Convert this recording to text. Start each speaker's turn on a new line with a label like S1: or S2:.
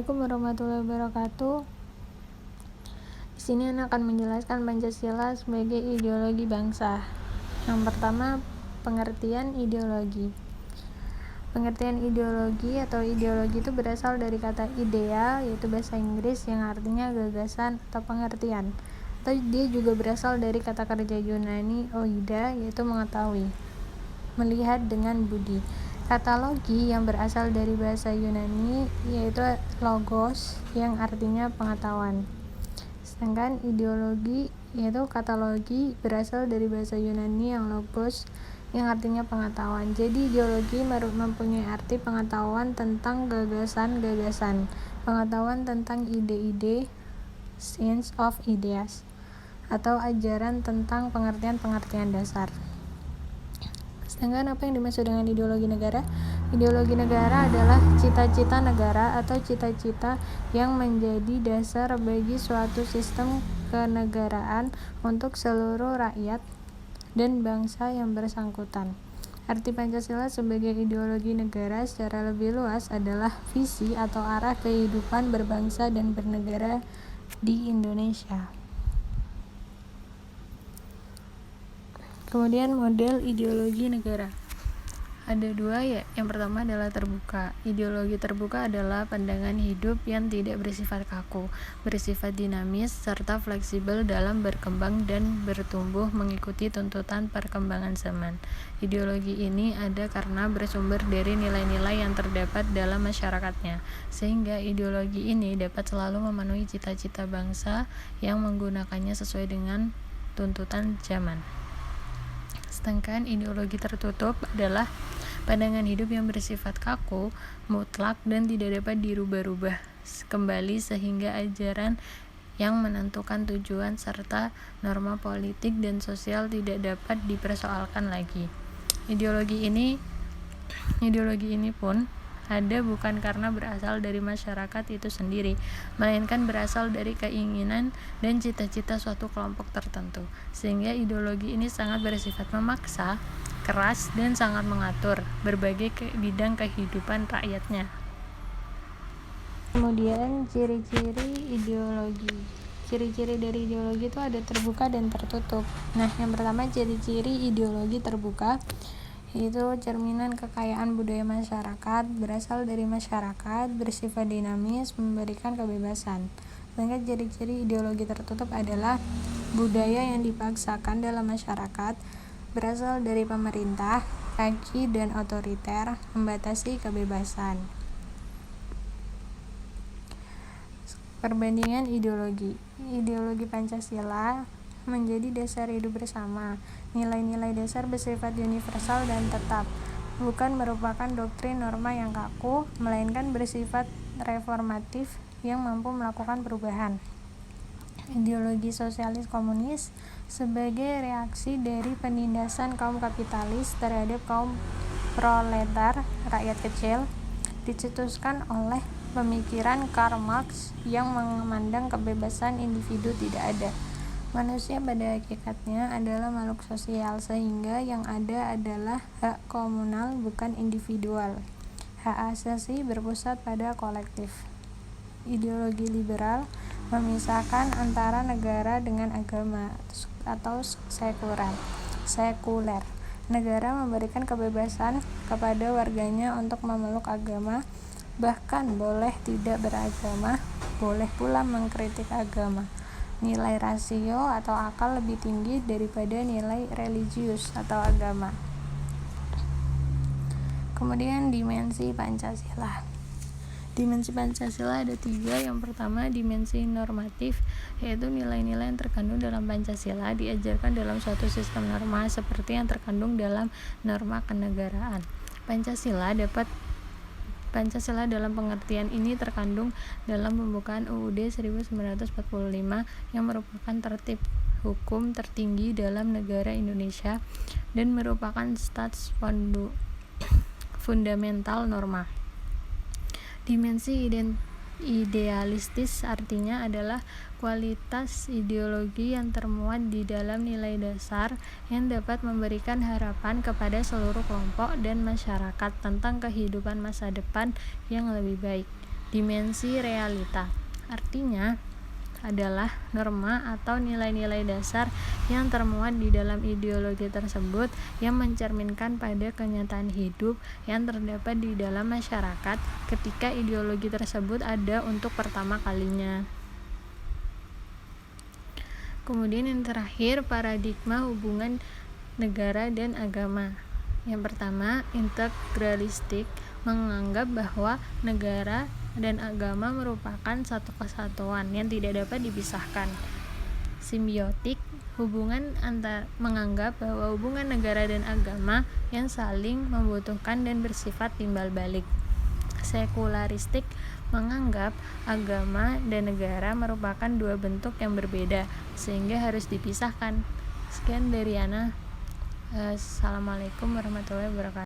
S1: Assalamualaikum warahmatullahi wabarakatuh. Di sini Ana akan menjelaskan Pancasila sebagai ideologi bangsa. Yang pertama, pengertian ideologi. Pengertian ideologi atau ideologi itu berasal dari kata idea, yaitu bahasa Inggris yang artinya gagasan atau pengertian. Atau dia juga berasal dari kata kerja Yunani oida, yaitu mengetahui, melihat dengan budi. Kata logi yang berasal dari bahasa Yunani yaitu logos yang artinya pengetahuan. Sedangkan ideologi yaitu kata logi berasal dari bahasa Yunani yang logos yang artinya pengetahuan. Jadi ideologi mempunyai arti pengetahuan tentang gagasan-gagasan, pengetahuan tentang ide-ide, science of ideas, atau ajaran tentang pengertian-pengertian dasar. Sedangkan apa yang dimaksud dengan ideologi negara? Ideologi negara adalah cita-cita negara atau cita-cita yang menjadi dasar bagi suatu sistem kenegaraan untuk seluruh rakyat dan bangsa yang bersangkutan. Arti Pancasila sebagai ideologi negara secara lebih luas adalah visi atau arah kehidupan berbangsa dan bernegara di Indonesia. Kemudian model ideologi negara. Ada dua ya. Yang pertama adalah terbuka. Ideologi terbuka adalah pandangan hidup yang tidak bersifat kaku, bersifat dinamis, serta fleksibel dalam berkembang dan bertumbuh mengikuti tuntutan perkembangan zaman. Ideologi ini ada karena bersumber dari nilai-nilai yang terdapat dalam masyarakatnya, sehingga ideologi ini dapat selalu memenuhi cita-cita bangsa yang menggunakannya sesuai dengan tuntutan zaman. Sedangkan ideologi tertutup adalah pandangan hidup yang bersifat kaku, mutlak, dan tidak dapat dirubah-rubah kembali sehingga ajaran yang menentukan tujuan serta norma politik dan sosial tidak dapat dipersoalkan lagi. Ideologi ini pun ada bukan karena berasal dari masyarakat itu sendiri, melainkan berasal dari keinginan dan cita-cita suatu kelompok tertentu, sehingga ideologi ini sangat bersifat memaksa, keras, dan sangat mengatur berbagai bidang kehidupan rakyatnya. Kemudian ciri-ciri ideologi. Ciri-ciri dari ideologi itu ada terbuka dan tertutup. Nah, yang pertama ciri-ciri ideologi terbuka yaitu cerminan kekayaan budaya masyarakat, berasal dari masyarakat, bersifat dinamis, memberikan kebebasan. Sedangkan ciri-ciri ideologi tertutup adalah budaya yang dipaksakan dalam masyarakat, berasal dari pemerintah, kaki dan otoriter, membatasi kebebasan. Perbandingan ideologi. Ideologi Pancasila menjadi dasar hidup bersama. Nilai-nilai dasar bersifat universal dan tetap, bukan merupakan doktrin norma yang kaku, melainkan bersifat reformatif yang mampu melakukan perubahan. Ideologi sosialis komunis sebagai reaksi dari penindasan kaum kapitalis terhadap kaum proletar, rakyat kecil, dicetuskan oleh pemikiran Karl Marx yang memandang kebebasan individu tidak ada. Manusia pada hakikatnya adalah makhluk sosial, sehingga yang ada adalah hak komunal bukan individual. Hak asasi berpusat pada kolektif. Ideologi liberal memisahkan antara negara dengan agama atau sekuler. Negara memberikan kebebasan kepada warganya untuk memeluk agama, bahkan boleh tidak beragama, boleh pula mengkritik agama. Nilai rasio atau akal lebih tinggi daripada nilai religius atau agama. Kemudian dimensi Pancasila. Dimensi Pancasila ada 3. Yang pertama dimensi normatif, yaitu nilai-nilai yang terkandung dalam Pancasila diajarkan dalam suatu sistem norma seperti yang terkandung dalam norma kenegaraan. Pancasila dalam pengertian ini terkandung dalam pembukaan UUD 1945 yang merupakan tertib hukum tertinggi dalam negara Indonesia dan merupakan stats fundamental norma. Dimensi idealistis artinya adalah kualitas ideologi yang termuat di dalam nilai dasar yang dapat memberikan harapan kepada seluruh kelompok dan masyarakat tentang kehidupan masa depan yang lebih baik. dimensi realita. Artinya adalah norma atau nilai-nilai dasar yang termuat di dalam ideologi tersebut yang mencerminkan pada kenyataan hidup yang terdapat di dalam masyarakat ketika ideologi tersebut ada untuk pertama kalinya. Kemudian yang terakhir, paradigma hubungan negara dan agama. Yang pertama, integralistik menganggap bahwa negara dan agama merupakan satu kesatuan yang tidak dapat dipisahkan. Simbiotik menganggap bahwa hubungan negara dan agama yang saling membutuhkan dan bersifat timbal balik. Sekularistik menganggap agama dan negara merupakan dua bentuk yang berbeda sehingga harus dipisahkan. Sekian dari Ana. Assalamualaikum warahmatullahi wabarakatuh.